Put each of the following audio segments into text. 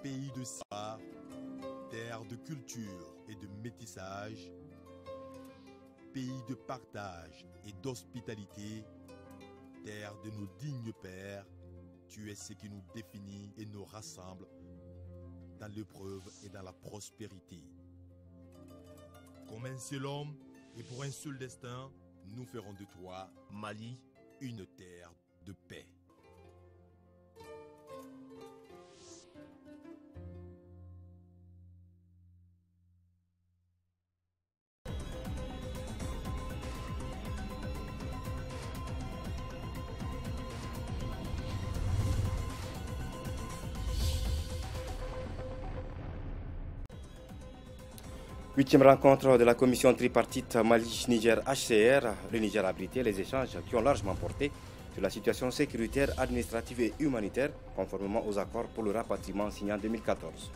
pays de savoir, terre de culture et de métissage, pays de partage et d'hospitalité, terre de nos dignes pères, tu es ce qui nous définit et nous rassemble dans l'épreuve et dans la prospérité. Comme un seul homme et pour un seul destin, nous ferons de toi, Mali, une terre de paix. Huitième rencontre de la commission tripartite Mali-Niger-HCR. Le Niger a abrité les échanges qui ont largement porté sur la situation sécuritaire, administrative et humanitaire, conformément aux accords pour le rapatriement signés en 2014.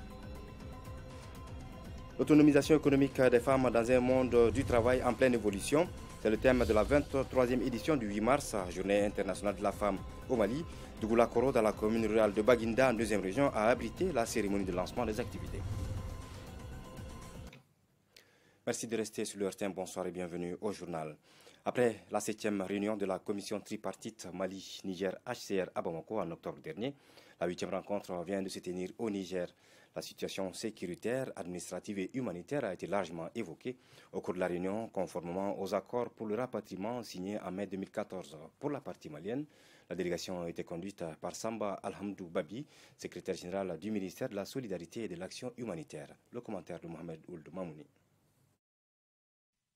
L'autonomisation économique des femmes dans un monde du travail en pleine évolution, c'est le thème de la 23e édition du 8 mars, Journée internationale de la femme au Mali. Dougoula Koro, dans la commune rurale de Baguinda, en deuxième région, a abrité la cérémonie de lancement des activités. Merci de rester sur le RTM. Bonsoir et bienvenue au journal. Après la 7e réunion de la commission tripartite Mali-Niger-HCR à Bamako en octobre dernier, la 8e rencontre vient de se tenir au Niger. La situation sécuritaire, administrative et humanitaire a été largement évoquée au cours de la réunion, conformément aux accords pour le rapatriement signés en mai 2014. Pour la partie malienne, la délégation a été conduite par Samba Alhamdou Babi, secrétaire général du ministère de la Solidarité et de l'Action humanitaire. Le commentaire de Mohamed Ould Mamouni.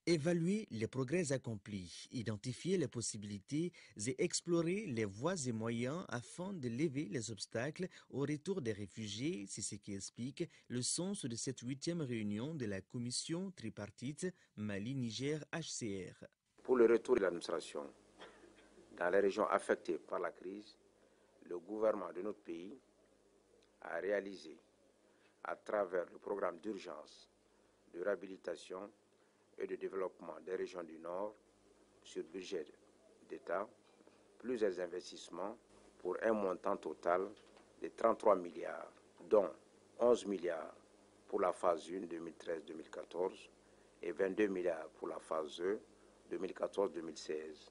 Évaluer les progrès accomplis, identifier les possibilités et explorer les voies et moyens afin de lever les obstacles au retour des réfugiés, c'est ce qui explique le sens de cette 8e réunion de la commission tripartite Mali-Niger-HCR. Pour le retour de l'administration dans les régions affectées par la crise, le gouvernement de notre pays a réalisé, à travers le programme d'urgence de réhabilitation et de développement des régions du Nord, sur budget d'État, plusieurs investissements pour un montant total de 33 milliards, dont 11 milliards pour la phase 1 2013-2014 et 22 milliards pour la phase 2 2014-2016.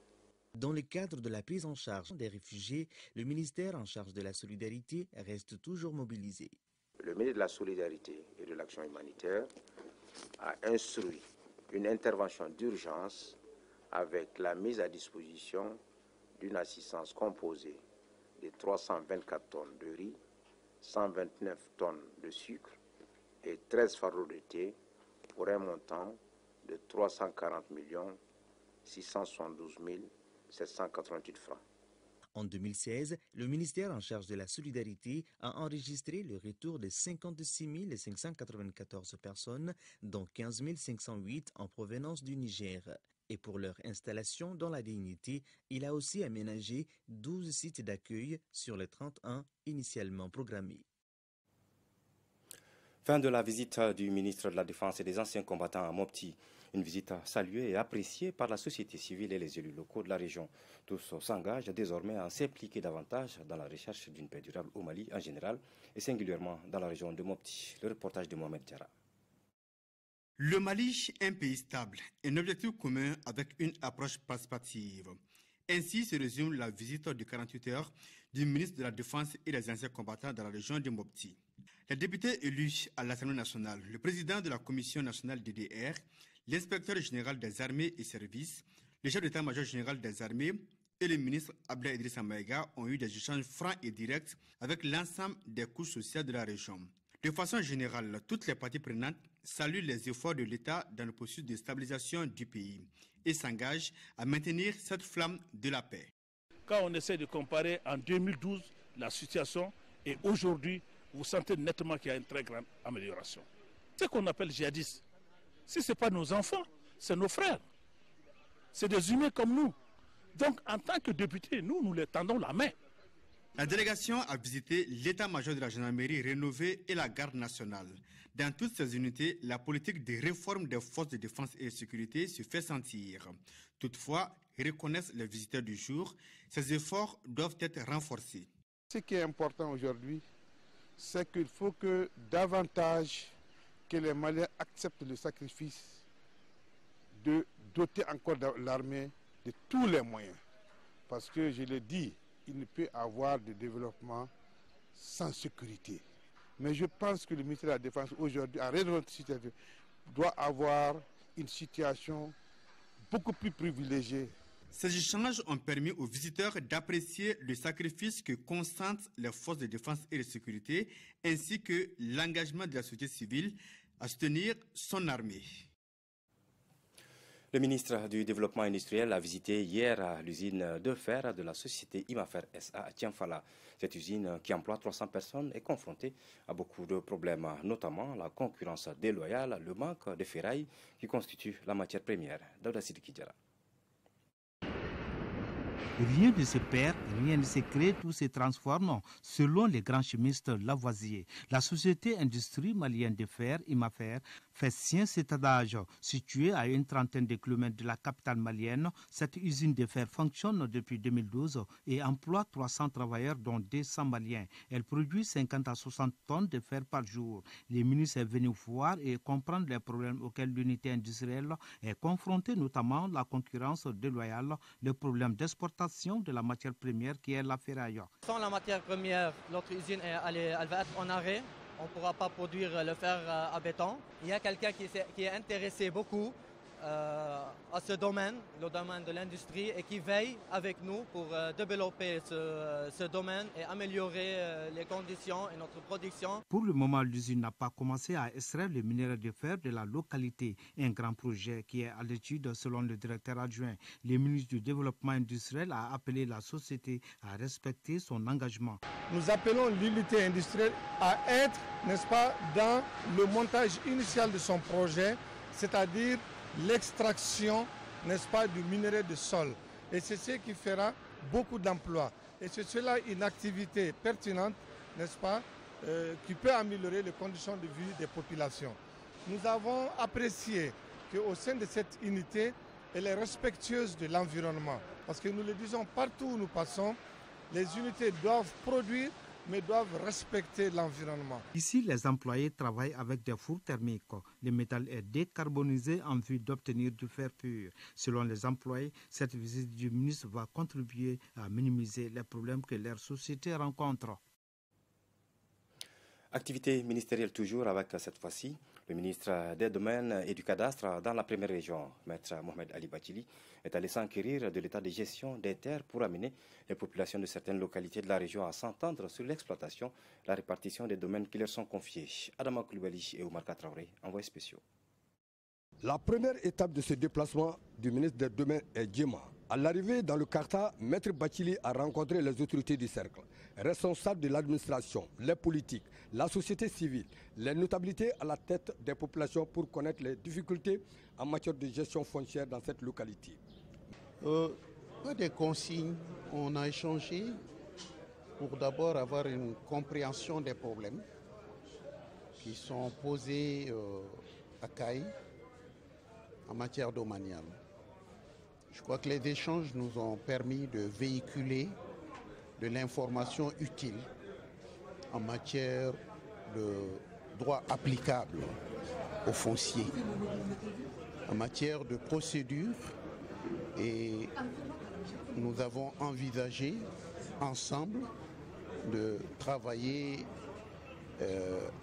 Dans le cadre de la prise en charge des réfugiés, le ministère en charge de la solidarité reste toujours mobilisé. Le ministre de la Solidarité et de l'Action humanitaire a instruit une intervention d'urgence avec la mise à disposition d'une assistance composée de 324 tonnes de riz, 129 tonnes de sucre et 13 fardeaux de thé pour un montant de 340 672 788 francs. En 2016, le ministère en charge de la solidarité a enregistré le retour de 56 594 personnes, dont 15 508 en provenance du Niger. Et pour leur installation dans la dignité, il a aussi aménagé 12 sites d'accueil sur les 31 initialement programmés. Fin de la visite du ministre de la Défense et des anciens combattants à Mopti. Une visite saluée et appréciée par la société civile et les élus locaux de la région. Tous s'engagent désormais à s'impliquer davantage dans la recherche d'une paix durable au Mali en général et singulièrement dans la région de Mopti. Le reportage de Mohamed Diarra. Le Mali, un pays stable, un objectif commun avec une approche participative. Ainsi se résume la visite de 48 heures du ministre de la Défense et des anciens combattants dans la région de Mopti. Les députés élus à l'Assemblée nationale, le président de la Commission nationale DDR, l'inspecteur général des armées et services, le chef d'état-major général des armées et le ministre Abdel Idrissa Maïga ont eu des échanges francs et directs avec l'ensemble des couches sociales de la région. De façon générale, toutes les parties prenantes saluent les efforts de l'État dans le processus de stabilisation du pays et s'engagent à maintenir cette flamme de la paix. Quand on essaie de comparer en 2012 la situation et aujourd'hui, vous sentez nettement qu'il y a une très grande amélioration. Ce qu'on appelle djihadistes, si ce n'est pas nos enfants, c'est nos frères. C'est des humains comme nous. Donc, en tant que députés, nous les tendons la main. La délégation a visité l'état-major de la gendarmerie rénovée et la garde nationale. Dans toutes ces unités, la politique de réforme des forces de défense et de sécurité se fait sentir. Toutefois, reconnaissent les visiteurs du jour, ces efforts doivent être renforcés. Ce qui est important aujourd'hui, c'est qu'il faut que davantage que les Maliens acceptent le sacrifice de doter encore l'armée de tous les moyens. Parce que, je l'ai dit, il ne peut y avoir de développement sans sécurité. Mais je pense que le ministère de la Défense aujourd'hui, en raison de notre situation, doit avoir une situation beaucoup plus privilégiée. Ces échanges ont permis aux visiteurs d'apprécier le sacrifice que consentent les forces de défense et de sécurité, ainsi que l'engagement de la société civile à soutenir son armée. Le ministre du Développement industriel a visité hier l'usine de fer de la société Imafer SA à Tianfala. Cette usine, qui emploie 300 personnes, est confrontée à beaucoup de problèmes, notamment la concurrence déloyale, le manque de ferraille qui constitue la matière première. Daouda Sidiki Diarra. Rien ne se perd, rien ne se crée, tout se transforme, selon les grands chimistes Lavoisier. La société industrie malienne de fer, Imafer, fait sien cet adage. Située à une trentaine de kilomètres de la capitale malienne, cette usine de fer fonctionne depuis 2012 et emploie 300 travailleurs, dont 200 Maliens. Elle produit 50 à 60 tonnes de fer par jour. Les ministres sont venus voir et comprendre les problèmes auxquels l'unité industrielle est confrontée, notamment la concurrence déloyale, le problème d'exportation de la matière première qui est la ferraille. Sans la matière première, notre usine elle va être en arrêt. On ne pourra pas produire le fer à béton. Il y a quelqu'un qui est intéressé beaucoup à ce domaine, le domaine de l'industrie, et qui veille avec nous pour développer ce domaine et améliorer les conditions et notre production. Pour le moment, l'usine n'a pas commencé à extraire le minerai de fer de la localité. Un grand projet qui est à l'étude selon le directeur adjoint. Le ministre du Développement industriel a appelé la société à respecter son engagement. Nous appelons l'unité industrielle à être, n'est-ce pas, dans le montage initial de son projet, c'est-à-dire l'extraction, n'est-ce pas, du minerai de sol. Et c'est ce qui fera beaucoup d'emplois. Et c'est cela une activité pertinente, n'est-ce pas, qui peut améliorer les conditions de vie des populations. Nous avons apprécié qu'au sein de cette unité, elle est respectueuse de l'environnement. Parce que nous le disons partout où nous passons, les unités doivent produire, mais doivent respecter l'environnement. Ici, les employés travaillent avec des fours thermiques. Le métal est décarbonisé en vue d'obtenir du fer pur. Selon les employés, cette visite du ministre va contribuer à minimiser les problèmes que leur société rencontre. Activité ministérielle toujours avec cette fois-ci le ministre des Domaines et du Cadastre dans la première région, Maître Mohamed Ali Bachili, est allé s'enquérir de l'état de gestion des terres pour amener les populations de certaines localités de la région à s'entendre sur l'exploitation, la répartition des domaines qui leur sont confiés. Adama Koulibaly et Oumar Traoré, envoyés spéciaux. La première étape de ce déplacement du ministre des Domaines est Djema. À l'arrivée dans le Karta, Maître Bachili a rencontré les autorités du cercle, responsables de l'administration, les politiques, la société civile, les notabilités à la tête des populations pour connaître les difficultés en matière de gestion foncière dans cette localité. Pas de consignes, on a échangé pour d'abord avoir une compréhension des problèmes qui sont posés à Caille en matière domaniale. Je crois que les échanges nous ont permis de véhiculer de l'information utile en matière de droit applicable aux fonciers, en matière de procédure, et nous avons envisagé ensemble de travailler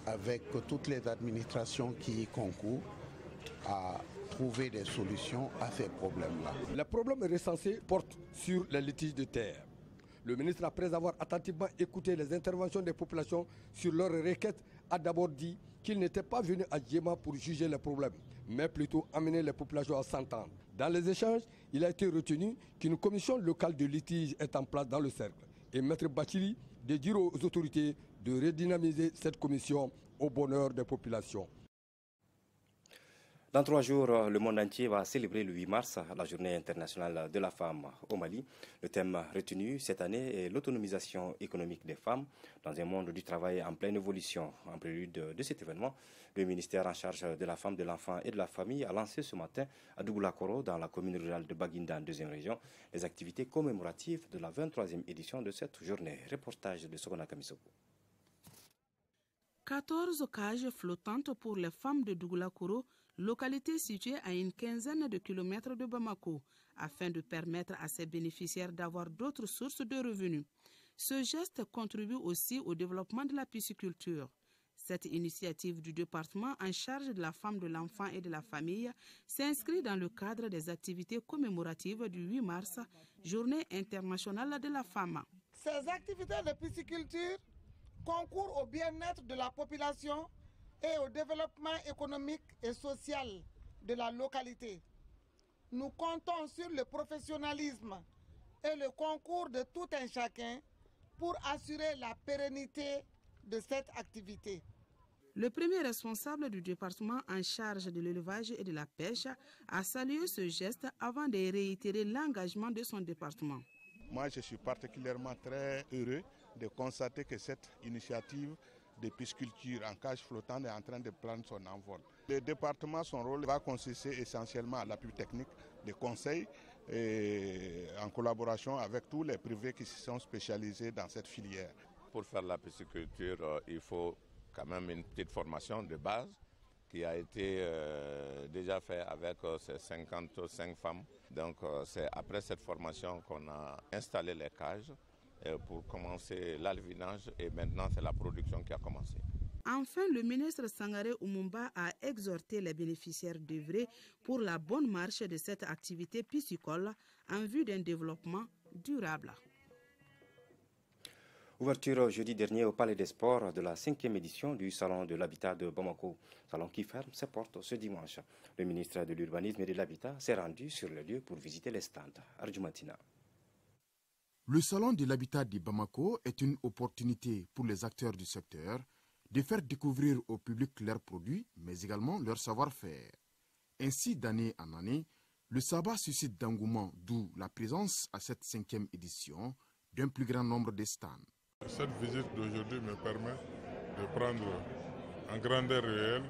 avec toutes les administrations qui y concourent à trouver des solutions à ces problèmes-là. Les problèmes recensés portent sur les litiges de terre. Le ministre, après avoir attentivement écouté les interventions des populations sur leurs requêtes, a d'abord dit qu'il n'était pas venu à Djema pour juger les problèmes, mais plutôt amener les populations à s'entendre. Dans les échanges, il a été retenu qu'une commission locale de litige est en place dans le cercle. Et Maître Bachili de dire aux autorités de redynamiser cette commission au bonheur des populations. Dans 3 jours, le monde entier va célébrer le 8 mars, la journée internationale de la femme au Mali. Le thème retenu cette année est l'autonomisation économique des femmes dans un monde du travail en pleine évolution. En prélude de cet événement, le ministère en charge de la femme, de l'enfant et de la famille a lancé ce matin à Dougoulakoro, dans la commune rurale de Baguinda, en 2e région, les activités commémoratives de la 23e édition de cette journée. Reportage de Sogona Kamisoko. 14 cages flottantes pour les femmes de Dougoulakouro, localité située à une quinzaine de kilomètres de Bamako, afin de permettre à ses bénéficiaires d'avoir d'autres sources de revenus. Ce geste contribue aussi au développement de la pisciculture. Cette initiative du département en charge de la femme, de l'enfant et de la famille s'inscrit dans le cadre des activités commémoratives du 8 mars, Journée internationale de la femme. Ces activités de pisciculture concourent au bien-être de la population et au développement économique et social de la localité. Nous comptons sur le professionnalisme et le concours de tout un chacun pour assurer la pérennité de cette activité. Le premier responsable du département en charge de l'élevage et de la pêche a salué ce geste avant de réitérer l'engagement de son département. Moi, je suis particulièrement très heureux de constater que cette initiative de pisciculture en cage flottante est en train de prendre son envol. Le département, son rôle va consister essentiellement à l'appui technique, des conseils, et en collaboration avec tous les privés qui se sont spécialisés dans cette filière. Pour faire la pisciculture, il faut quand même une petite formation de base qui a été déjà faite avec ces 55 femmes. Donc c'est après cette formation qu'on a installé les cages pour commencer l'alvinage et maintenant c'est la production qui a commencé. Enfin, le ministre Sangaré Oumumba a exhorté les bénéficiaires d'œuvrer pour la bonne marche de cette activité piscicole en vue d'un développement durable. Ouverture jeudi dernier au Palais des Sports de la 5e édition du Salon de l'Habitat de Bamako, salon qui ferme ses portes ce dimanche. Le ministre de l'Urbanisme et de l'Habitat s'est rendu sur le lieu pour visiter les stands. Arjumatina. Le Salon de l'Habitat de Bamako est une opportunité pour les acteurs du secteur de faire découvrir au public leurs produits, mais également leur savoir-faire. Ainsi, d'année en année, le sabbat suscite d'engouement, d'où la présence à cette 5e édition d'un plus grand nombre de stands. Cette visite d'aujourd'hui me permet de prendre en grandeur réelle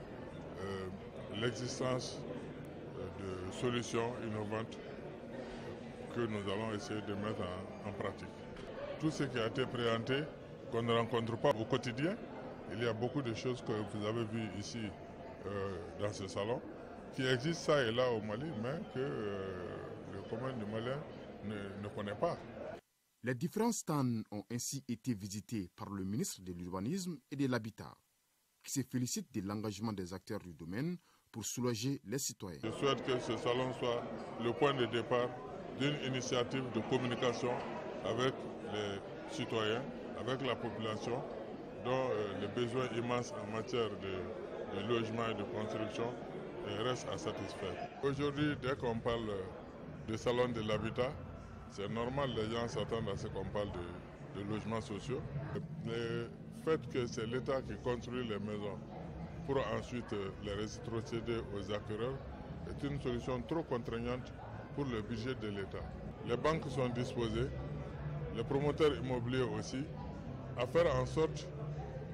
l'existence de solutions innovantes que nous allons essayer de mettre en pratique. Tout ce qui a été présenté, qu'on ne rencontre pas au quotidien, il y a beaucoup de choses que vous avez vues ici dans ce salon, qui existent ça et là au Mali, mais que le commun du Malien ne connaît pas. Les différents stands ont ainsi été visités par le ministre de l'Urbanisme et de l'Habitat, qui se félicite de l'engagement des acteurs du domaine pour soulager les citoyens. Je souhaite que ce salon soit le point de départ d'une initiative de communication avec les citoyens, avec la population, dont les besoins immenses en matière de logement et de construction restent à satisfaire. Aujourd'hui, dès qu'on parle de salon de l'habitat, c'est normal, les gens s'attendent à ce qu'on parle de logements sociaux. Le fait que c'est l'État qui construit les maisons pour ensuite les rétrocéder aux acquéreurs est une solution trop contraignante pour le budget de l'État. Les banques sont disposées, les promoteurs immobiliers aussi, à faire en sorte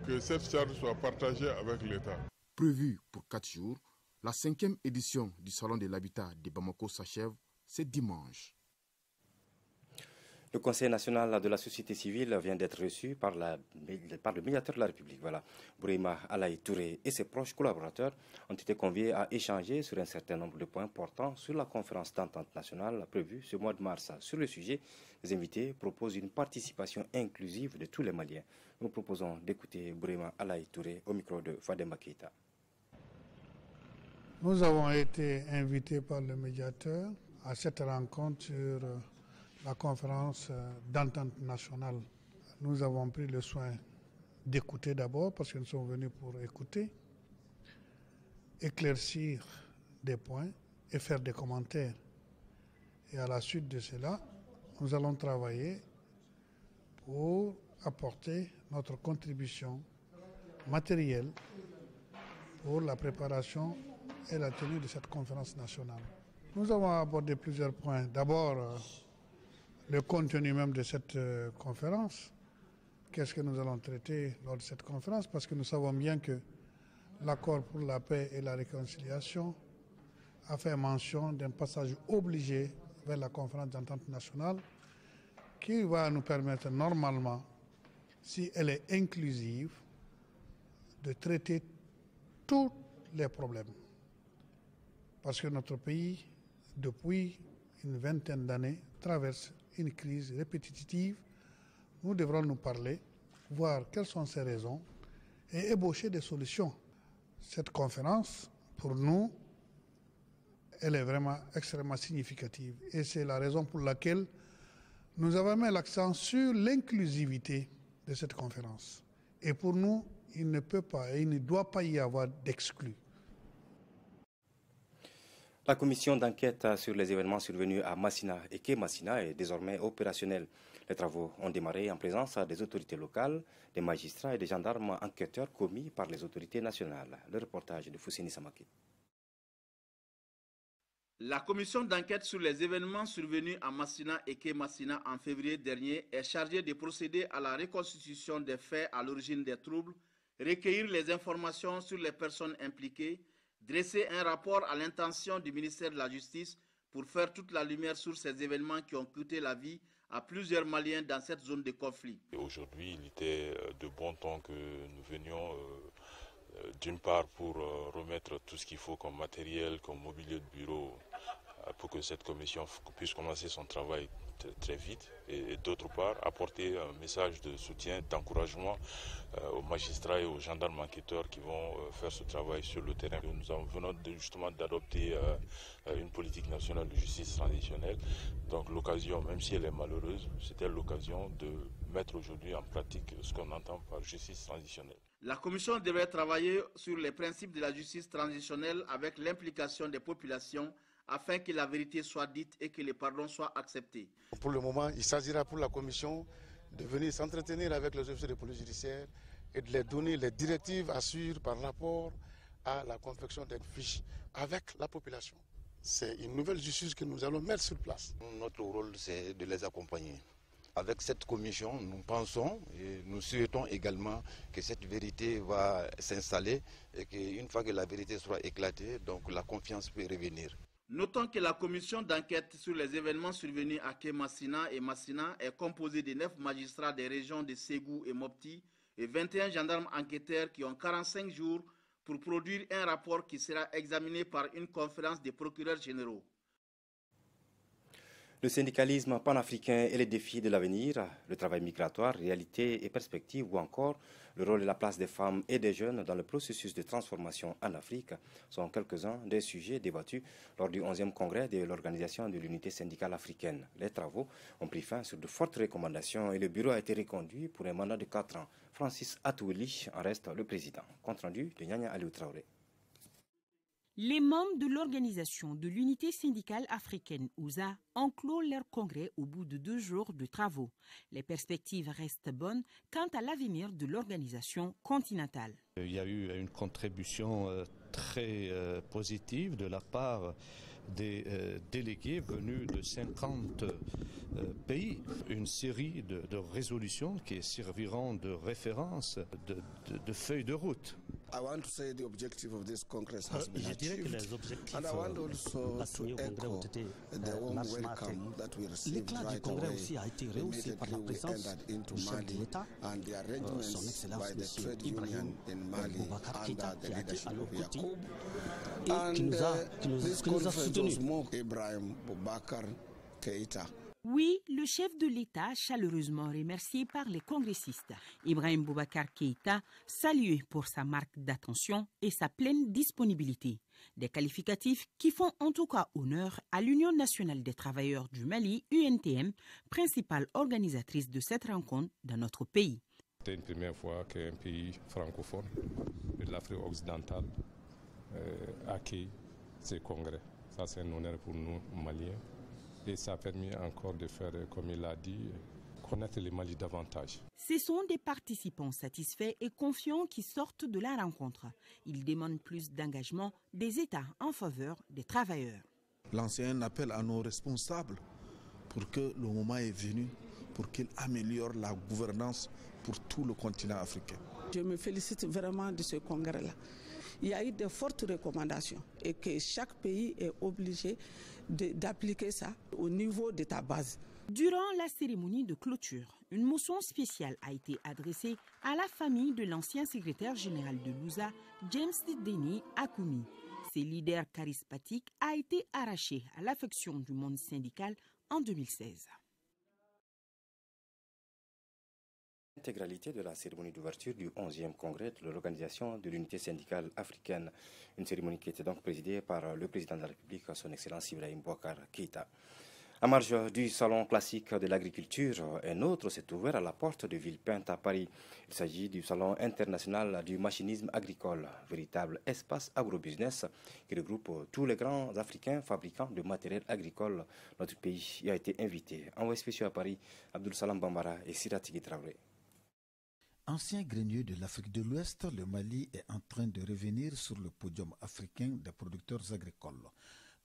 que cette charge soit partagée avec l'État. Prévu pour 4 jours, la 5e édition du Salon de l'Habitat de Bamako s'achève ce dimanche. Le Conseil national de la société civile vient d'être reçu par le médiateur de la République. Voilà. Bourima Alaï Touré et ses proches collaborateurs ont été conviés à échanger sur un certain nombre de points portant sur la conférence d'entente nationale prévue ce mois de mars. Sur le sujet, les invités proposent une participation inclusive de tous les Maliens. Nous proposons d'écouter Bourima Alaï Touré au micro de Fadema Keita. Nous avons été invités par le médiateur à cette rencontre sur la conférence d'entente nationale. Nous avons pris le soin d'écouter d'abord, parce que nous sommes venus pour écouter, éclaircir des points et faire des commentaires. Et à la suite de cela, nous allons travailler pour apporter notre contribution matérielle pour la préparation et la tenue de cette conférence nationale. Nous avons abordé plusieurs points. D'abord, le contenu même de cette conférence. Qu'est-ce que nous allons traiter lors de cette conférence? Parce que nous savons bien que l'accord pour la paix et la réconciliation a fait mention d'un passage obligé vers la conférence d'entente nationale qui va nous permettre normalement, si elle est inclusive, de traiter tous les problèmes. Parce que notre pays, depuis une vingtaine d'années, traverse une crise répétitive. Nous devrons nous parler, voir quelles sont ces raisons et ébaucher des solutions. Cette conférence, pour nous, elle est vraiment extrêmement significative. Et c'est la raison pour laquelle nous avons mis l'accent sur l'inclusivité de cette conférence. Et pour nous, il ne peut pas et il ne doit pas y avoir d'exclus. La commission d'enquête sur les événements survenus à Massina et Kémassina est désormais opérationnelle. Les travaux ont démarré en présence des autorités locales, des magistrats et des gendarmes enquêteurs commis par les autorités nationales. Le reportage de Foussini Samaki. La commission d'enquête sur les événements survenus à Massina et Kémassina en février dernier est chargée de procéder à la reconstitution des faits à l'origine des troubles, recueillir les informations sur les personnes impliquées, dresser un rapport à l'intention du ministère de la Justice pour faire toute la lumière sur ces événements qui ont coûté la vie à plusieurs Maliens dans cette zone de conflit. Aujourd'hui, il était de bon temps que nous venions d'une part pour remettre tout ce qu'il faut comme matériel, comme mobilier de bureau, pour que cette commission puisse commencer son travail très vite, et d'autre part apporter un message de soutien, d'encouragement aux magistrats et aux gendarmes enquêteurs qui vont faire ce travail sur le terrain. Nous venons justement d'adopter une politique nationale de justice transitionnelle, donc l'occasion, même si elle est malheureuse, c'était l'occasion de mettre aujourd'hui en pratique ce qu'on entend par justice transitionnelle. La commission devrait travailler sur les principes de la justice transitionnelle avec l'implication des populations afin que la vérité soit dite et que les pardons soient acceptés. Pour le moment, il s'agira pour la commission de venir s'entretenir avec les officiers de police judiciaire et de leur donner les directives à suivre par rapport à la confection des fiches avec la population. C'est une nouvelle justice que nous allons mettre sur place. Notre rôle, c'est de les accompagner. Avec cette commission, nous pensons et nous souhaitons également que cette vérité va s'installer et qu'une fois que la vérité sera éclatée, donc la confiance peut revenir. Notons que la commission d'enquête sur les événements survenus à Kémassina et Massina est composée de 9 magistrats des régions de Ségou et Mopti et 21 gendarmes enquêteurs qui ont 45 jours pour produire un rapport qui sera examiné par une conférence des procureurs généraux. Le syndicalisme panafricain et les défis de l'avenir, le travail migratoire, réalité et perspectives ou encore le rôle et la place des femmes et des jeunes dans le processus de transformation en Afrique sont quelques-uns des sujets débattus lors du 11e congrès de l'Organisation de l'Unité syndicale africaine. Les travaux ont pris fin sur de fortes recommandations et le bureau a été reconduit pour un mandat de 4 ans. Francis Atouli en reste le président. Compte rendu de Nyanya Aliou Traoré. Les membres de l'Organisation de l'Unité syndicale africaine, OUSA, ont clos leur congrès au bout de 2 jours de travaux. Les perspectives restent bonnes quant à l'avenir de l'organisation continentale. Il y a eu une contribution très positive de la part des délégués venus de 50 pays. Une série de résolutions qui serviront de référence, de feuilles de route. Je dirais que les objectifs assignés au congrès ont été largement atteints. L'éclat du congrès aussi a été rehaussé par la présence du chef de l'État, son Excellence M. Ibrahim Boubacar Keïta, qui a été à nos côtés et qui nous a soutenus. Oui, le chef de l'État, chaleureusement remercié par les congressistes, Ibrahim Boubacar Keïta, salué pour sa marque d'attention et sa pleine disponibilité. Des qualificatifs qui font en tout cas honneur à l'Union nationale des travailleurs du Mali, UNTM, principale organisatrice de cette rencontre dans notre pays. C'est une première fois qu'un pays francophone de l'Afrique occidentale accueille ces congrès. Ça, c'est un honneur pour nous, Maliens. Et ça a permis encore de faire, comme il a dit, connaître le Mali davantage. Ce sont des participants satisfaits et confiants qui sortent de la rencontre. Ils demandent plus d'engagement des États en faveur des travailleurs. Lancer un appel à nos responsables pour que le moment est venu, pour qu'ils améliorent la gouvernance pour tout le continent africain. Je me félicite vraiment de ce congrès-là. Il y a eu de fortes recommandations et que chaque pays est obligé d'appliquer ça au niveau de ta base. Durant la cérémonie de clôture, une motion spéciale a été adressée à la famille de l'ancien secrétaire général de l'USA, James Denis Akoumi. Ce leader charismatique a été arraché à l'affection du monde syndical en 2016. L'intégralité de la cérémonie d'ouverture du 11e congrès de l'Organisation de l'Unité syndicale africaine. Une cérémonie qui était donc présidée par le président de la République, son Excellence Ibrahim Boubacar Keïta. À marge du salon classique de l'agriculture, un autre s'est ouvert à la porte de Villepinte à Paris. Il s'agit du salon international du machinisme agricole, véritable espace agrobusiness qui regroupe tous les grands Africains fabricants de matériel agricole. Notre pays y a été invité. Envoyé spécial à Paris, Abdul Salam Bambara et Sirati Traoré. Ancien grenier de l'Afrique de l'Ouest, le Mali est en train de revenir sur le podium africain des producteurs agricoles.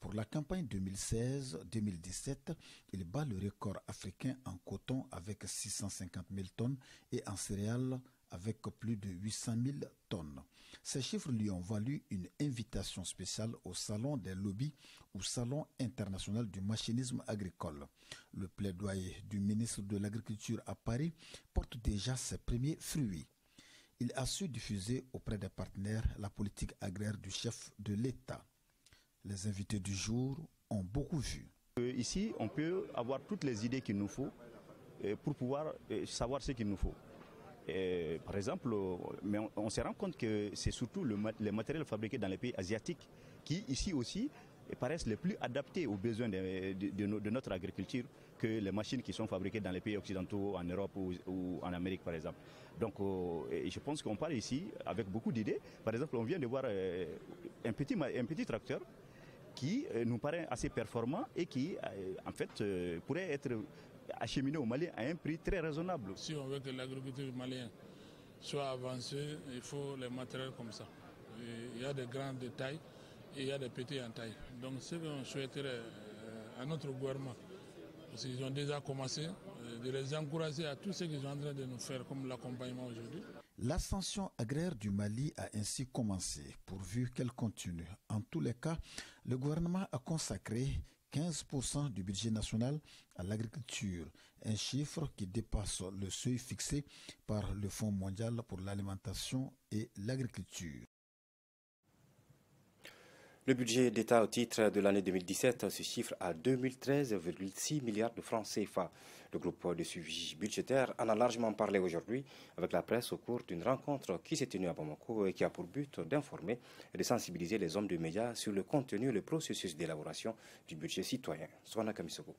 Pour la campagne 2016-2017, il bat le record africain en coton avec 650 000 tonnes et en céréales avec plus de 800 000 tonnes. Ces chiffres lui ont valu une invitation spéciale au Salon des lobbies ou Salon international du machinisme agricole. Le plaidoyer du ministre de l'Agriculture à Paris porte déjà ses premiers fruits. Il a su diffuser auprès des partenaires la politique agraire du chef de l'État. Les invités du jour ont beaucoup vu. Ici, on peut avoir toutes les idées qu'il nous faut pour pouvoir savoir ce qu'il nous faut. Par exemple, mais on se rend compte que c'est surtout les matériels fabriqués dans les pays asiatiques qui, ici aussi, paraissent les plus adaptés aux besoins de notre agriculture que les machines qui sont fabriquées dans les pays occidentaux, en Europe ou en Amérique, par exemple. Donc, je pense qu'on parle ici avec beaucoup d'idées. Par exemple, on vient de voir un petit tracteur qui nous paraît assez performant et qui, en fait, pourrait être acheminé au Mali à un prix très raisonnable. Si on veut que l'agriculture malienne soit avancée, il faut les matériels comme ça. Il y a des grands de taille et il y a des petits en taille. Donc ce qu'on souhaiterait à notre gouvernement, parce qu'ils ont déjà commencé, de les encourager à tout ce qu'ils sont en train de nous faire comme l'accompagnement aujourd'hui. L'ascension agraire du Mali a ainsi commencé, pourvu qu'elle continue. En tous les cas, le gouvernement a consacré 15% du budget national à l'agriculture, un chiffre qui dépasse le seuil fixé par le Fonds mondial pour l'alimentation et l'agriculture. Le budget d'État au titre de l'année 2017 se chiffre à 2013,6 milliards de francs CFA. Le groupe de suivi budgétaire en a largement parlé aujourd'hui avec la presse au cours d'une rencontre qui s'est tenue à Bamako et qui a pour but d'informer et de sensibiliser les hommes de médias sur le contenu et le processus d'élaboration du budget citoyen. Soana Kamisoko.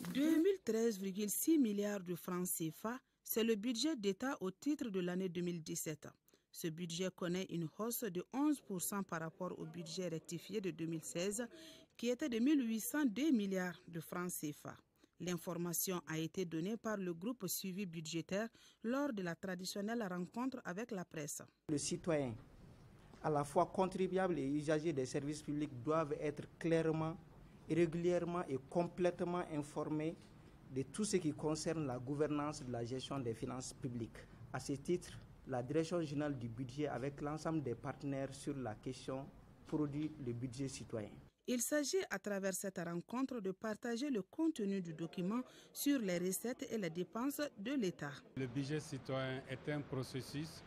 2013,6 milliards de francs CFA, c'est le budget d'État au titre de l'année 2017. Ce budget connaît une hausse de 11% par rapport au budget rectifié de 2016 qui était de 1802 milliards de francs CFA. L'information a été donnée par le groupe suivi budgétaire lors de la traditionnelle rencontre avec la presse. Le citoyen, à la fois contribuable et usager des services publics, doivent être clairement, régulièrement et complètement informés de tout ce qui concerne la gouvernance de la gestion des finances publiques. À ce titre, la Direction générale du budget avec l'ensemble des partenaires sur la question produit le budget citoyen. Il s'agit à travers cette rencontre de partager le contenu du document sur les recettes et les dépenses de l'État. Le budget citoyen est un processus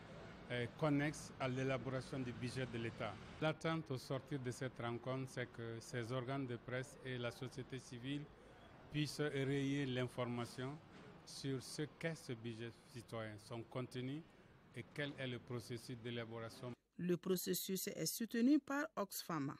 connexe à l'élaboration du budget de l'État. L'attente au sortir de cette rencontre, c'est que ces organes de presse et la société civile puissent relayer l'information sur ce qu'est ce budget citoyen, son contenu et quel est le processus d'élaboration. Le processus est soutenu par Oxfam.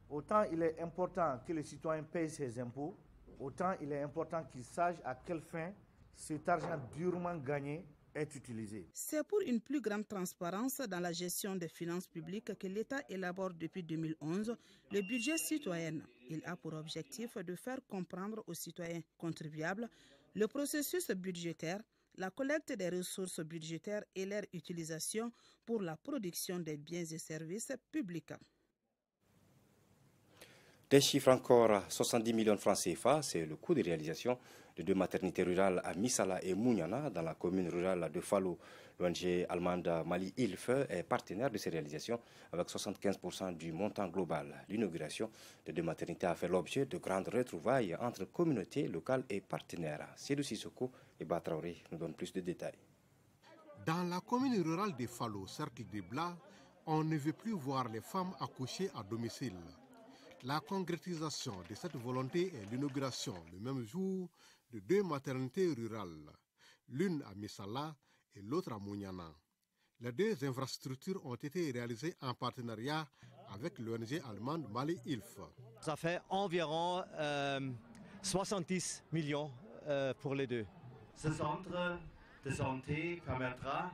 Autant il est important que le citoyen paye ses impôts, autant il est important qu'il sache à quelle fin cet argent durement gagné est utilisé. C'est pour une plus grande transparence dans la gestion des finances publiques que l'État élabore depuis 2011 le budget citoyen. Il a pour objectif de faire comprendre aux citoyens contribuables le processus budgétaire, la collecte des ressources budgétaires et leur utilisation pour la production des biens et services publics. Des chiffres encore, 70 millions de francs CFA, c'est le coût de réalisation de 2 maternités rurales à Missala et Mouniana, dans la commune rurale de Falo. L'ONG allemande Mali Hilfe est partenaire de ces réalisations avec 75% du montant global. L'inauguration de 2 maternités a fait l'objet de grandes retrouvailles entre communautés locales et partenaires. Sédou Sissoko et Batraoré nous donnent plus de détails. Dans la commune rurale de Falo, cercle de Blas, on ne veut plus voir les femmes accoucher à domicile. La concrétisation de cette volonté est l'inauguration le même jour de 2 maternités rurales, l'une à Missala et l'autre à Mouniana. Les 2 infrastructures ont été réalisées en partenariat avec l'ONG allemande Mali Hilfe. Ça fait environ 70 millions pour les 2. Ce centre de santé permettra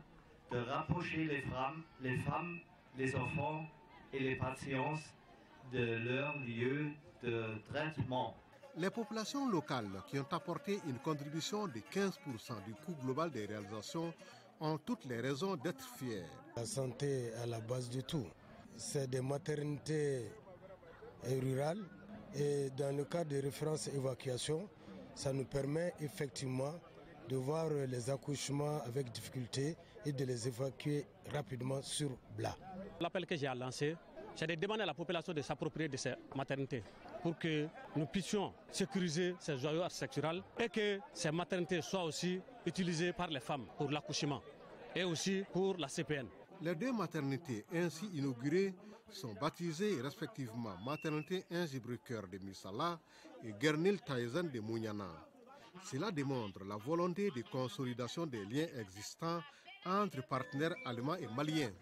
de rapprocher les femmes, les enfants et les patients de leur lieu de traitement. Les populations locales qui ont apporté une contribution de 15% du coût global des réalisations ont toutes les raisons d'être fiers. La santé est à la base de tout. C'est des maternités rurales et dans le cadre de référence évacuation, ça nous permet effectivement de voir les accouchements avec difficulté et de les évacuer rapidement sur Blas. L'appel que j'ai lancé, c'est de demander à la population de s'approprier de ces maternités pour que nous puissions sécuriser ces joyaux architecturaux et que ces maternités soient aussi utilisées par les femmes pour l'accouchement et aussi pour la CPN. Les 2 maternités ainsi inaugurées sont baptisées respectivement Maternité Inzibriqueur de Missala et Gernil Taïzen de Mouniana. Cela démontre la volonté de consolidation des liens existants entre partenaires allemands et maliens.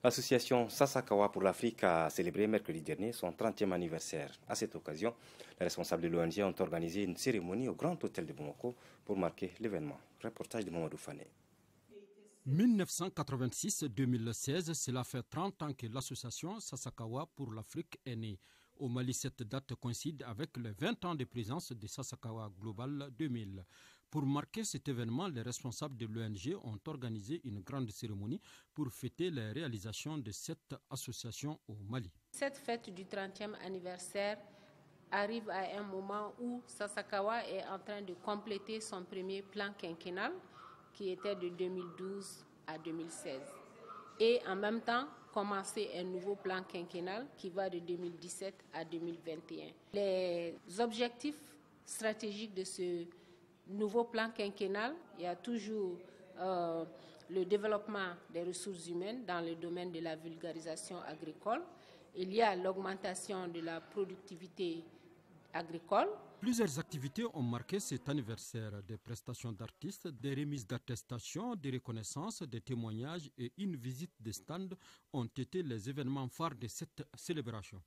L'association Sasakawa pour l'Afrique a célébré mercredi dernier son 30e anniversaire. À cette occasion, les responsables de l'ONG ont organisé une cérémonie au Grand Hôtel de Bamako pour marquer l'événement. Reportage de Mamadou Fane. 1986-2016, cela fait 30 ans que l'association Sasakawa pour l'Afrique est née. Au Mali, cette date coïncide avec les 20 ans de présence de Sasakawa Global 2000. Pour marquer cet événement, les responsables de l'ONG ont organisé une grande cérémonie pour fêter les réalisations de cette association au Mali. Cette fête du 30e anniversaire arrive à un moment où Sasakawa est en train de compléter son premier plan quinquennal qui était de 2012 à 2016. Et en même temps, commencer un nouveau plan quinquennal qui va de 2017 à 2021. Les objectifs stratégiques de ce nouveau plan quinquennal, il y a toujours le développement des ressources humaines dans le domaine de la vulgarisation agricole. Il y a l'augmentation de la productivité agricole. Plusieurs activités ont marqué cet anniversaire. Des prestations d'artistes, des remises d'attestations, des reconnaissances, des témoignages et une visite des stands ont été les événements phares de cette célébration.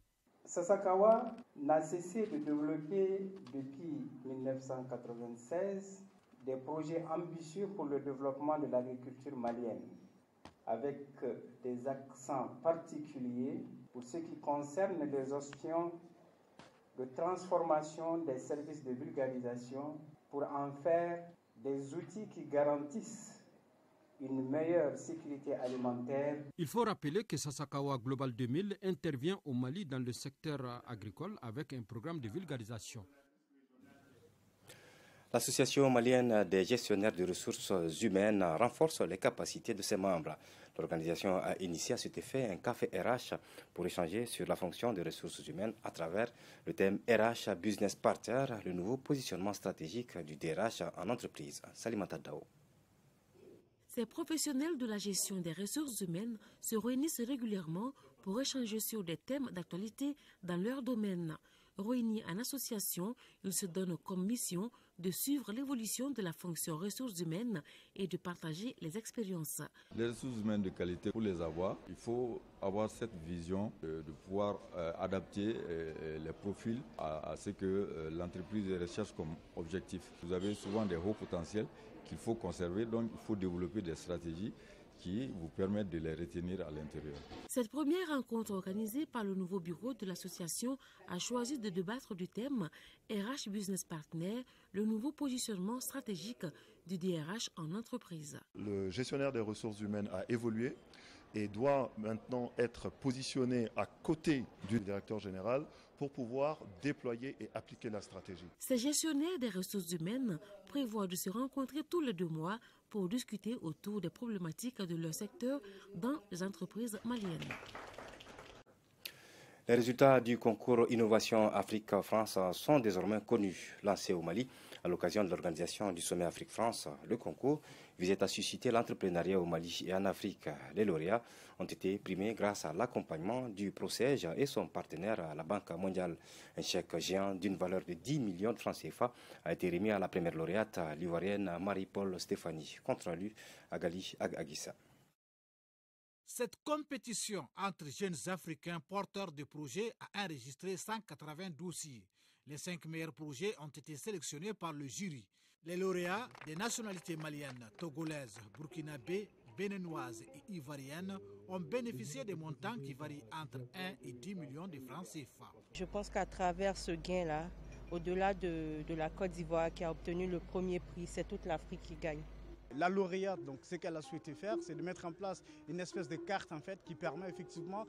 Sasakawa n'a cessé de développer depuis 1996 des projets ambitieux pour le développement de l'agriculture malienne, avec des accents particuliers pour ce qui concerne les options de transformation des services de vulgarisation pour en faire des outils qui garantissent une meilleure sécurité alimentaire. Il faut rappeler que Sasakawa Global 2000 intervient au Mali dans le secteur agricole avec un programme de vulgarisation. L'Association malienne des gestionnaires de ressources humaines renforce les capacités de ses membres. L'organisation a initié à cet effet un café RH pour échanger sur la fonction des ressources humaines à travers le thème RH Business Partner, le nouveau positionnement stratégique du DRH en entreprise. Salimata Dao. Ces professionnels de la gestion des ressources humaines se réunissent régulièrement pour échanger sur des thèmes d'actualité dans leur domaine. Réunis en association, ils se donnent comme mission de suivre l'évolution de la fonction ressources humaines et de partager les expériences. Les ressources humaines de qualité, pour les avoir, il faut avoir cette vision de pouvoir adapter les profils à ce que l'entreprise recherche comme objectif. Vous avez souvent des hauts potentiels qu'il faut conserver, donc il faut développer des stratégies qui vous permettent de les retenir à l'intérieur. Cette première rencontre organisée par le nouveau bureau de l'association a choisi de débattre du thème RH Business Partner, le nouveau positionnement stratégique du DRH en entreprise. Le gestionnaire des ressources humaines a évolué et doit maintenant être positionné à côté du directeur général pour pouvoir déployer et appliquer la stratégie. Ces gestionnaires des ressources humaines prévoient de se rencontrer tous les 2 mois pour discuter autour des problématiques de leur secteur dans les entreprises maliennes. Les résultats du concours Innovation Afrique-France sont désormais connus. Lancé au Mali à l'occasion de l'organisation du sommet Afrique-France, le concours visait à susciter l'entrepreneuriat au Mali et en Afrique. Les lauréats ont été primés grâce à l'accompagnement du PROCEJ et son partenaire, la Banque mondiale. Un chèque géant d'une valeur de 10 millions de francs CFA a été remis à la première lauréate, l'ivoirienne Marie-Paul Stéphanie. Compte rendu à Gali Aguissa. Cette compétition entre jeunes Africains porteurs de projets a enregistré 180 dossiers. Les 5 meilleurs projets ont été sélectionnés par le jury. Les lauréats des nationalités maliennes, togolaises, burkinabé, béninoises et ivoiriennes ont bénéficié des montants qui varient entre 1 et 10 millions de francs CFA. Je pense qu'à travers ce gain-là, au-delà de la Côte d'Ivoire qui a obtenu le premier prix, c'est toute l'Afrique qui gagne. La lauréate, donc, ce qu'elle a souhaité faire, c'est de mettre en place une espèce de carte en fait, qui permet effectivement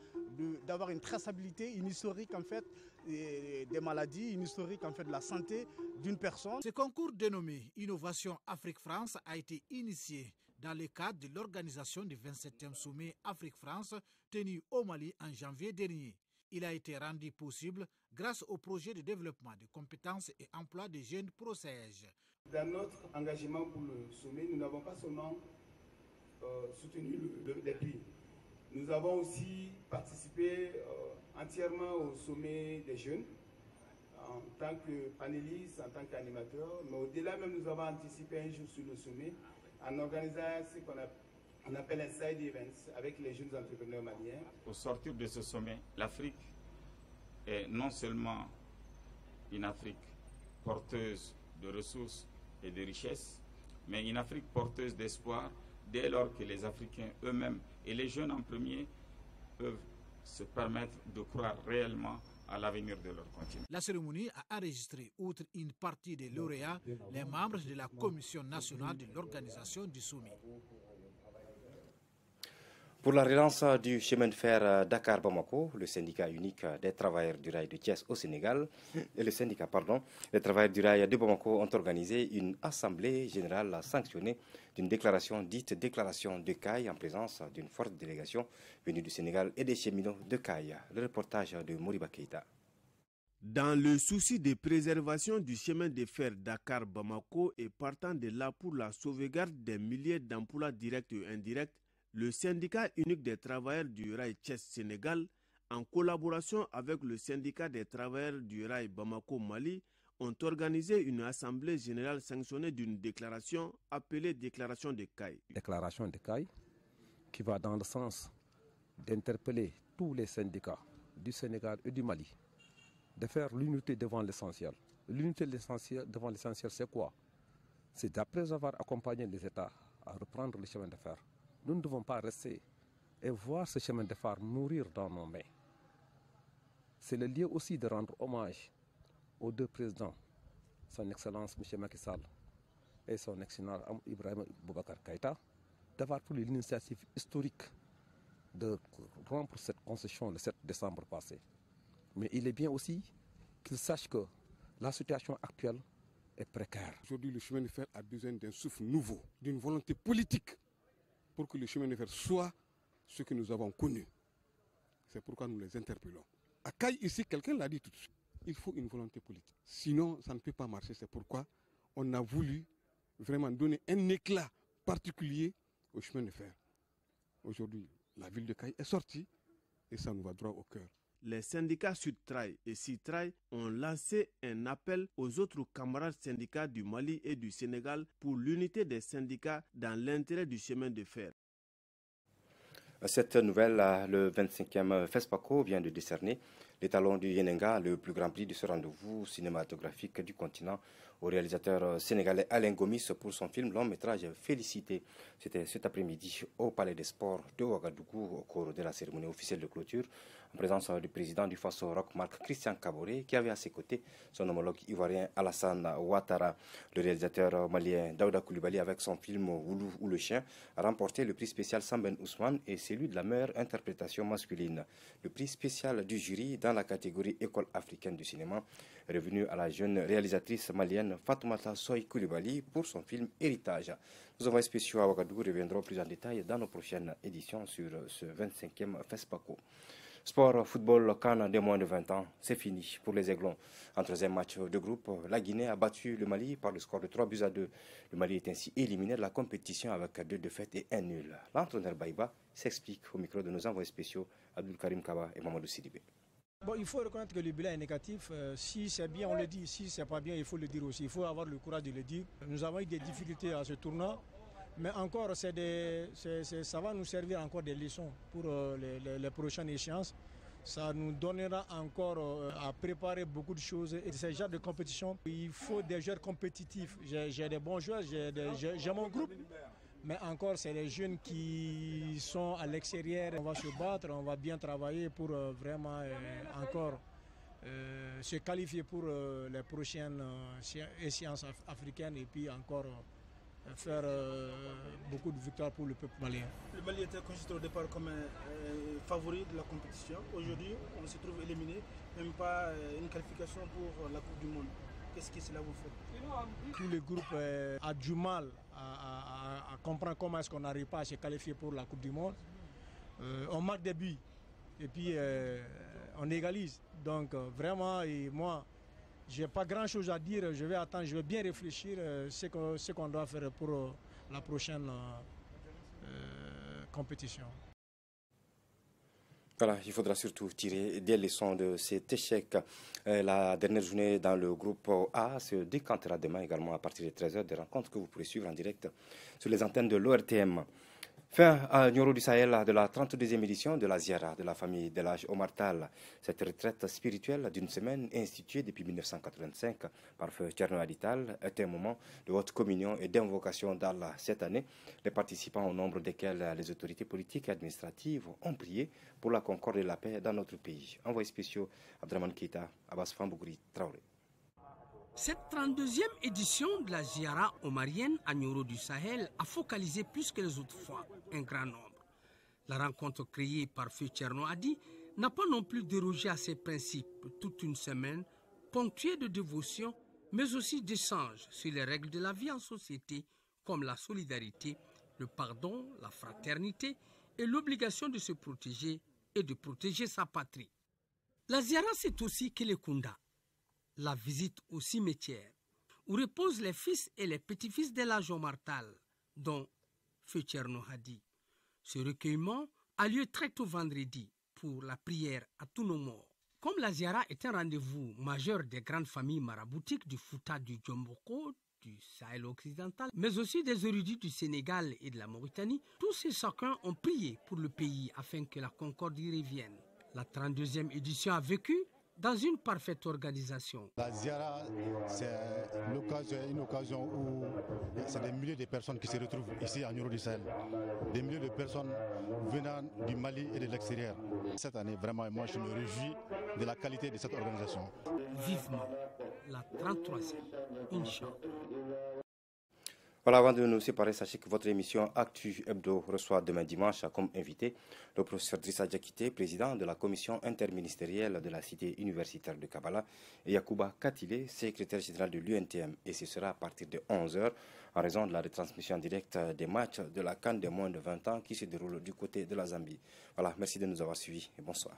d'avoir une traçabilité, une historique en fait, des maladies, une historique en fait, de la santé d'une personne. Ce concours dénommé Innovation Afrique-France a été initié dans le cadre de l'organisation du 27e sommet Afrique-France tenu au Mali en janvier dernier. Il a été rendu possible grâce au projet de développement de compétences et emploi des jeunes PROCEJ. Dans notre engagement pour le sommet, nous n'avons pas seulement soutenu les prix. Nous avons aussi participé entièrement au sommet des jeunes en tant que panélistes, en tant qu'animateurs. Mais au-delà même, nous avons anticipé un jour sur le sommet en organisant ce qu'on appelle un side events avec les jeunes entrepreneurs maliens. Au sortir de ce sommet, l'Afrique est non seulement une Afrique porteuse de ressources et de richesses, mais une Afrique porteuse d'espoir dès lors que les Africains eux-mêmes et les jeunes en premier peuvent se permettre de croire réellement à l'avenir de leur continent. La cérémonie a enregistré, outre une partie des lauréats, les membres de la Commission nationale de l'organisation du sommet. Pour la relance du chemin de fer Dakar-Bamako, le syndicat unique des travailleurs du rail de Thiès au Sénégal et le syndicat, des travailleurs du rail de Bamako ont organisé une assemblée générale sanctionnée d'une déclaration dite déclaration de Caille en présence d'une forte délégation venue du Sénégal et des cheminots de Caille. Le reportage de Moriba Keita. Dans le souci de préservation du chemin de fer Dakar-Bamako et partant de là pour la sauvegarde des milliers d'emplois directs et indirects, le syndicat unique des travailleurs du rail Thiès-Sénégal, en collaboration avec le syndicat des travailleurs du rail Bamako-Mali, ont organisé une assemblée générale sanctionnée d'une déclaration appelée déclaration de Caille. Déclaration de Caille qui va dans le sens d'interpeller tous les syndicats du Sénégal et du Mali de faire l'unité devant l'essentiel. L'unité devant l'essentiel, c'est quoi? C'est d'après avoir accompagné les États à reprendre le chemin de fer. Nous ne devons pas rester et voir ce chemin de fer mourir dans nos mains. C'est le lieu aussi de rendre hommage aux 2 présidents, son Excellence M. Macky Sall et son Excellence Ibrahim Boubacar Keïta, d'avoir pris l'initiative historique de rompre cette concession le 7 décembre passé. Mais il est bien aussi qu'ils sachent que la situation actuelle est précaire. Aujourd'hui, le chemin de fer a besoin d'un souffle nouveau, d'une volonté politique pour que le chemin de fer soit ce que nous avons connu. C'est pourquoi nous les interpellons. À Caille, ici, quelqu'un l'a dit tout de suite. Il faut une volonté politique. Sinon, ça ne peut pas marcher. C'est pourquoi on a voulu vraiment donner un éclat particulier au chemin de fer. Aujourd'hui, la ville de Caille est sortie et ça nous va droit au cœur. Les syndicats Sud-Trail et Citrail ont lancé un appel aux autres camarades syndicats du Mali et du Sénégal pour l'unité des syndicats dans l'intérêt du chemin de fer. Cette nouvelle, le 25e FESPACO vient de décerner l'étalon du Yenenga, le plus grand prix de ce rendez-vous cinématographique du continent, au réalisateur sénégalais Alain Gomis pour son film long métrage Félicité. C'était cet après-midi au Palais des Sports de Ouagadougou au cours de la cérémonie officielle de clôture, en présence du président du Faso Rock Marc Christian Kaboré, qui avait à ses côtés son homologue ivoirien Alassane Ouattara. Le réalisateur malien Daouda Coulibaly, avec son film Oulou ou le chien, a remporté le prix spécial Samben Ousmane et celui de la meilleure interprétation masculine. Le prix spécial du jury dans dans la catégorie École africaine du cinéma, revenu à la jeune réalisatrice malienne Fatoumata Soy Koulibaly pour son film Héritage. Nos envoyés spéciaux à Ouagadougou reviendront plus en détail dans nos prochaines éditions sur ce 25e FESPACO. Sport, football, CAN des moins de 20 ans, c'est fini pour les Aiglons. En troisième match de groupe, la Guinée a battu le Mali par le score de 3-2. Le Mali est ainsi éliminé de la compétition avec 2 défaites et 1 nul. L'entraîneur Baïba s'explique au micro de nos envoyés spéciaux Abdul Karim Kaba et Mamadou Sidibé. Bon, il faut reconnaître que le bilan est négatif. Si c'est bien, on le dit. Si c'est pas bien, il faut le dire aussi. Il faut avoir le courage de le dire. Nous avons eu des difficultés à ce tournoi. Mais encore, ça va nous servir encore des leçons pour les prochaines échéances. Ça nous donnera encore à préparer beaucoup de choses. Et ce genre de compétition, il faut des joueurs compétitifs. J'ai des bons joueurs, j'ai mon groupe. Mais encore, c'est les jeunes qui sont à l'extérieur. On va se battre, on va bien travailler pour vraiment encore se qualifier pour les prochaines échéances africaines et puis encore faire beaucoup de victoires pour le peuple malien. Le Mali était considéré au départ comme un favori de la compétition. Aujourd'hui, on se trouve éliminé, même pas une qualification pour la Coupe du Monde. Qu'est-ce que cela vous fait? Tout le groupe a du mal à comprendre comment est-ce qu'on n'arrive pas à se qualifier pour la Coupe du Monde. On marque des buts et puis on égalise. Donc vraiment, et moi, je n'ai pas grand-chose à dire, je vais attendre, je vais bien réfléchir ce qu'on doit faire pour la prochaine compétition. Voilà, il faudra surtout tirer des leçons de cet échec. La dernière journée dans le groupe A se décantera demain également à partir de 13h, des rencontres que vous pourrez suivre en direct sur les antennes de l'ORTM. Fin à Nioro du Sahel de la 32e édition de la Ziara de la famille de l'âge Omar Tall. Cette retraite spirituelle d'une semaine instituée depuis 1985 par Feu Thierno Adital est un moment de haute communion et d'invocation d'Allah. Cette année, les participants au nombre desquels les autorités politiques et administratives ont prié pour la concorde et la paix dans notre pays. Envoyé spéciaux Abdraman Keita, Abbas Fambougri, Traoré. Cette 32e édition de la Ziara omarienne à Nioro du Sahel a focalisé plus que les autres fois un grand nombre. La rencontre créée par Feu Thierno Adi n'a pas non plus dérogé à ses principes toute une semaine, ponctuée de dévotion, mais aussi d'échanges sur les règles de la vie en société, comme la solidarité, le pardon, la fraternité et l'obligation de se protéger et de protéger sa patrie. La Ziara, c'est aussi Kelekunda, la visite au cimetière, où reposent les fils et les petits-fils de l'âge Omar Tall, dont Feu Thierno Hadi. Ce recueillement a lieu très tôt vendredi pour la prière à tous nos morts. Comme la Ziara est un rendez-vous majeur des grandes familles maraboutiques du Fouta, du Djomboko, du Sahel occidental, mais aussi des érudits du Sénégal et de la Mauritanie, tous et chacun ont prié pour le pays afin que la concorde y revienne. La 32e édition a vécu dans une parfaite organisation. La Ziara, c'est une occasion où c'est des milliers de personnes qui se retrouvent ici à Nioro du Sahel. Des milliers de personnes venant du Mali et de l'extérieur. Cette année, vraiment, moi, je me réjouis de la qualité de cette organisation. Vivement la 33e, Inch'Allah. Voilà, avant de nous séparer, sachez que votre émission Actu Hebdo reçoit demain dimanche comme invité le professeur Drissa Diakité, président de la commission interministérielle de la cité universitaire de Kabbalah, et Yacouba Katile, secrétaire général de l'UNTM. Et ce sera à partir de 11h en raison de la retransmission directe des matchs de la CAN des moins de 20 ans qui se déroule du côté de la Zambie. Voilà, merci de nous avoir suivis et bonsoir.